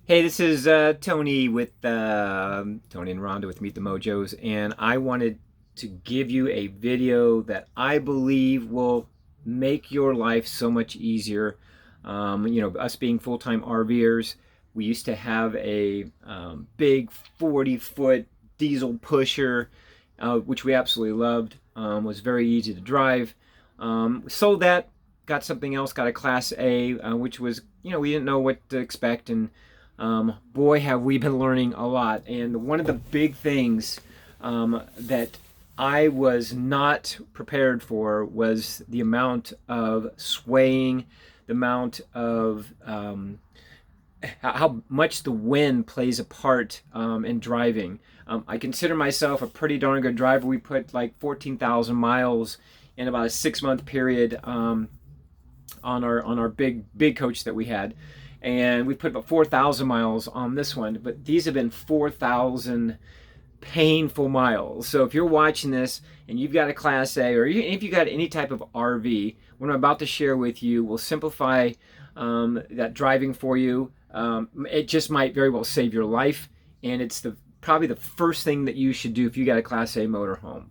Hey, this is Tony with Tony and Rhonda with Meet the Mojos, and I wanted to give you a video that I believe will make your life so much easier. Us being full-time RVers, we used to have a big 40-foot diesel pusher, which we absolutely loved. Was very easy to drive. Sold that, got something else, got a Class A, which was, we didn't know what to expect, and boy, have we been learning a lot. And one of the big things that I was not prepared for was the amount of swaying, the amount of how much the wind plays a part in driving. I consider myself a pretty darn good driver. We put like 14,000 miles in about a 6 month period on our big coach that we had, and we put about 4,000 miles on this one. But these have been 4,000 painful miles. So if you're watching this and you've got a Class A, or if you got any type of RV, what I'm about to share with you will simplify that driving for you. It just might very well save your life, and it's probably the first thing that you should do if you got a Class A motorhome.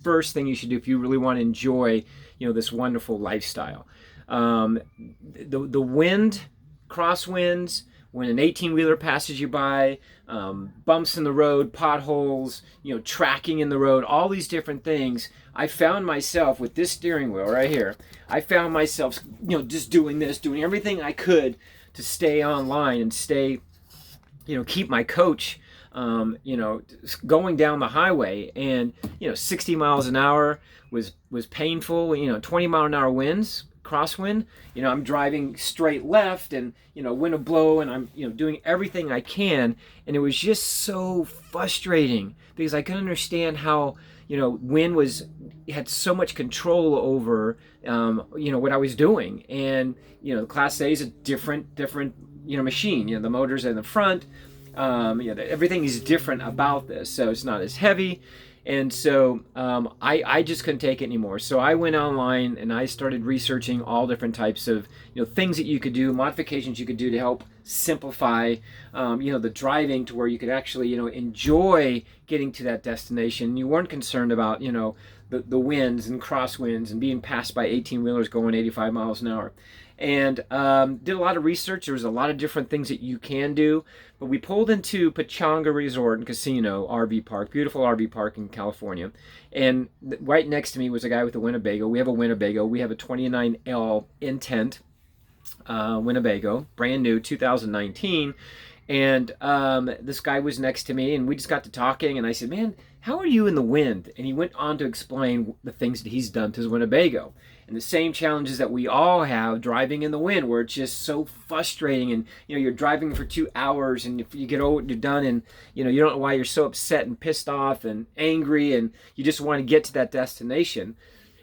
First thing you should do if you really want to enjoy, this wonderful lifestyle. The wind, crosswinds, when an 18-wheeler passes you by, bumps in the road, potholes, tracking in the road, all these different things. I found myself with this steering wheel right here. I found myself, just doing this, doing everything I could to stay online and stay, keep my coach, going down the highway. And 60 miles an hour was painful. 20-mile-an-hour winds, crosswind. I'm driving straight left, and wind will blow, and I'm doing everything I can, and it was just so frustrating because I couldn't understand how wind had so much control over what I was doing. And Class A is a different machine. The motors in the front, everything is different about this, so it's not as heavy. And so I just couldn't take it anymore. So I went online and I started researching all different types of things that you could do, modifications you could do to help simplify the driving to where you could actually enjoy getting to that destination. You weren't concerned about the winds and crosswinds and being passed by 18-wheelers going 85 miles an hour. And did a lot of research. There was a lot of different things that you can do. But we pulled into Pechanga Resort and Casino RV Park, beautiful RV park in California. And right next to me was a guy with a Winnebago. We have a Winnebago. We have a 29L Intent Winnebago, brand new, 2019. And this guy was next to me, and we just got to talking, and I said, "Man, how are you in the wind?" And he went on to explain the things that he's done to his Winnebago and the same challenges that we all have driving in the wind, where it's just so frustrating. And you're driving for 2 hours, and if you get over, you're done, and you don't know why you're so upset and pissed off and angry, and you just want to get to that destination.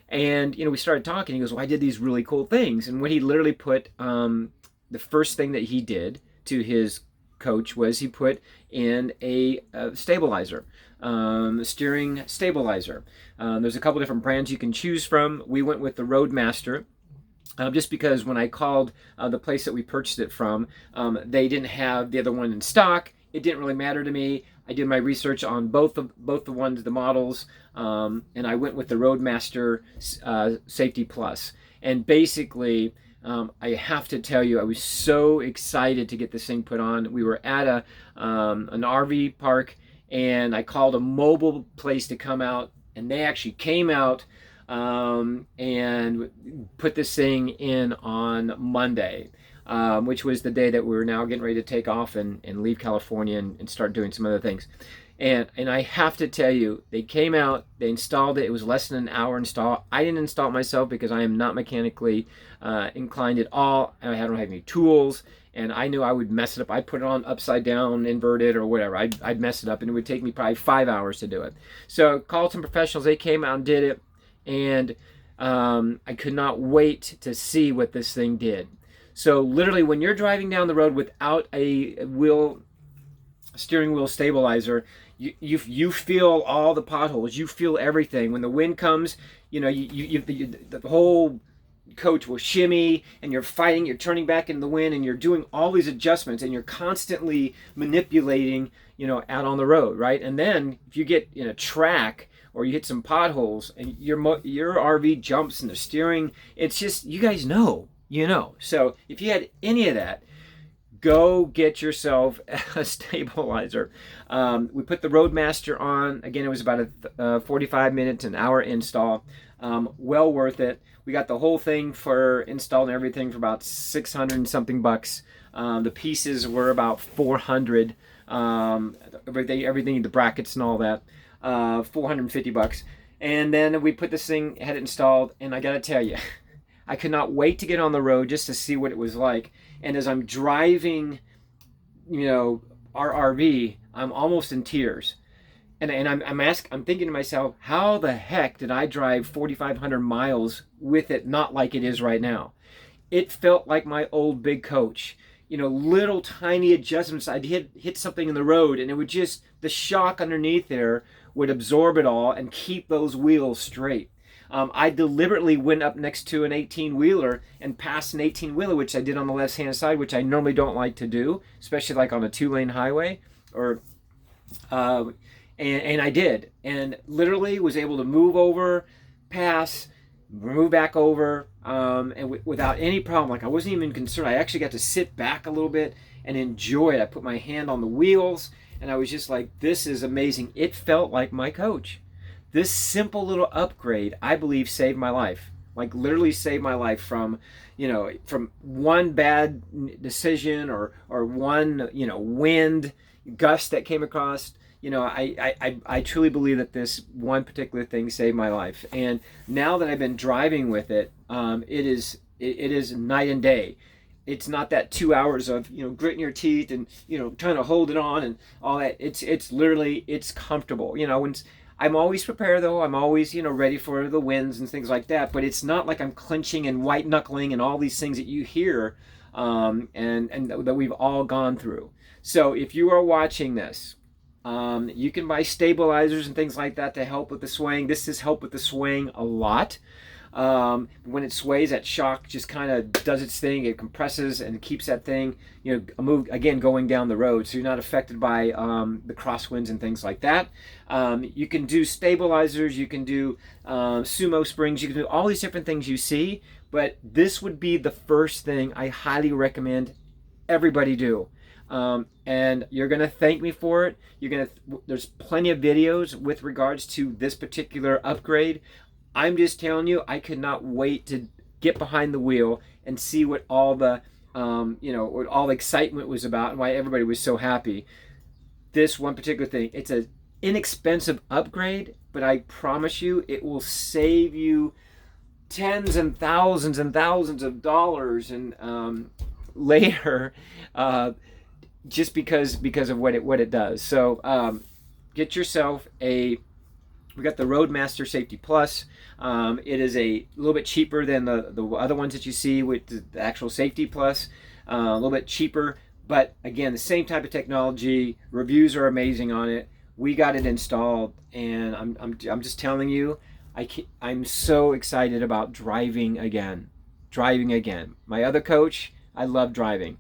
And we started talking. He goes, "Well, I did these really cool things." And what he literally put, the first thing that he did to his coach was he put in a stabilizer, steering stabilizer. There's a couple different brands you can choose from. We went with the Roadmaster. Just because when I called the place that we purchased it from, they didn't have the other one in stock. It didn't really matter to me. I did my research on both the models, and I went with the Roadmaster Safety Plus. And basically, I have to tell you, I was so excited to get this thing put on. We were at an RV park, and I called a mobile place to come out, and they actually came out and put this thing in on Monday, which was the day that we were now getting ready to take off and leave California and start doing some other things. And I have to tell you, they came out, they installed it. It was less than an hour install. I didn't install it myself because I am not mechanically inclined at all. I don't have any tools, and I knew I would mess it up. I'd put it on upside down, inverted, or whatever. I'd mess it up, and it would take me probably 5 hours to do it. So called some professionals. They came out and did it, and I could not wait to see what this thing did. So literally, when you're driving down the road without a steering wheel stabilizer, you feel all the potholes. You feel everything. When the wind comes, the whole coach will shimmy, and you're fighting, you're turning back in the wind, and you're doing all these adjustments, and you're constantly manipulating, out on the road, right? And then if you get in a track or you hit some potholes and your RV jumps in the steering, it's just, you guys know. So if you had any of that, go get yourself a stabilizer. We put the Roadmaster on. Again, it was about a 45 minutes, an hour install. Well worth it. We got the whole thing for install and everything for about 600 and something bucks. The pieces were about 400. Everything, the brackets and all that, 450 bucks. And then we put this thing, had it installed, and I gotta tell you, I could not wait to get on the road just to see what it was like. And as I'm driving, our RV, I'm almost in tears. And I'm thinking to myself, how the heck did I drive 4,500 miles with it not like it is right now? It felt like my old big coach. Little tiny adjustments. I'd hit something in the road, and it would just, the shock underneath there would absorb it all and keep those wheels straight. I deliberately went up next to an 18-wheeler and passed an 18-wheeler, which I did on the left-hand side, which I normally don't like to do, especially like on a 2-lane highway, and I did, and literally was able to move over, pass, move back over, and without any problem. Like, I wasn't even concerned. I actually got to sit back a little bit and enjoy it. I put my hand on the wheels, and I was just like, this is amazing. It felt like my coach. This simple little upgrade, I believe, saved my life. Like, literally saved my life from one bad decision or one, wind gust that came across. I truly believe that this one particular thing saved my life. And now that I've been driving with it, it is night and day. It's not that 2 hours of, gritting your teeth and, trying to hold it on and all that. It's literally, it's comfortable. When I'm always prepared, though. I'm always, ready for the winds and things like that. But it's not like I'm clenching and white knuckling and all these things that you hear, and that we've all gone through. So if you are watching this, you can buy stabilizers and things like that to help with the swaying. This has helped with the swaying a lot. When it sways, that shock just kind of does its thing. It compresses and keeps that thing, going down the road. So you're not affected by the crosswinds and things like that. You can do stabilizers. You can do sumo springs. You can do all these different things you see. But this would be the first thing I highly recommend everybody do. And you're going to thank me for it. There's plenty of videos with regards to this particular upgrade. I'm just telling you, I could not wait to get behind the wheel and see what all the, what all the excitement was about and why everybody was so happy. This one particular thing, it's an inexpensive upgrade, but I promise you, it will save you tens and thousands of dollars and later, just because of what it does. So get yourself we got the Roadmaster Safety Plus. It is a little bit cheaper than the other ones that you see with the actual Safety Plus. A little bit cheaper, but again, the same type of technology. Reviews are amazing on it. We got it installed, and I'm just telling you, I'm so excited about driving again. My other coach, I love driving.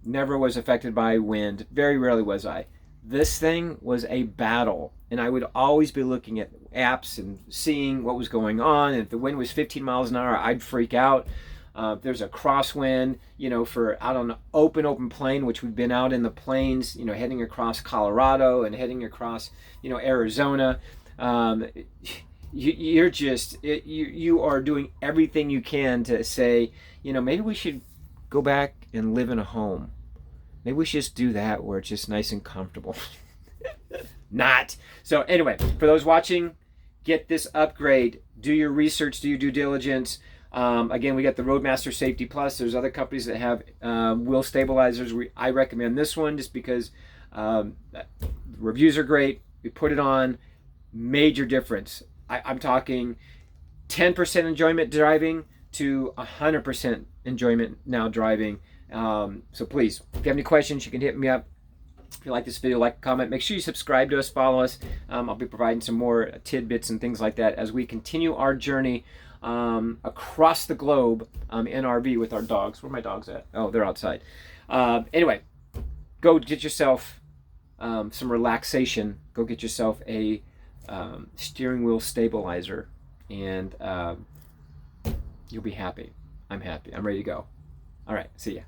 Never was affected by wind. Very rarely was I. This thing was a battle, and I would always be looking at apps and seeing what was going on. And if the wind was 15 miles an hour, I'd freak out. If there's a crosswind, for out on an open plain, which we've been out in the plains, heading across Colorado and heading across, Arizona. You are doing everything you can to say, maybe we should go back and live in a home. Maybe we should just do that where it's just nice and comfortable. Not. So anyway, for those watching, get this upgrade. Do your research. Do your due diligence. Again, we got the Roadmaster Safety Plus. There's other companies that have wheel stabilizers. I recommend this one just because reviews are great. We put it on. Major difference. I'm talking 10% enjoyment driving to 100% enjoyment now driving. So please, if you have any questions, you can hit me up. If you like this video, like, comment. Make sure you subscribe to us, follow us. I'll be providing some more tidbits and things like that as we continue our journey across the globe in RV with our dogs. Where are my dogs at? Oh, they're outside. Anyway, go get yourself some relaxation. Go get yourself a steering wheel stabilizer, and you'll be happy. I'm happy. I'm ready to go. All right, see ya.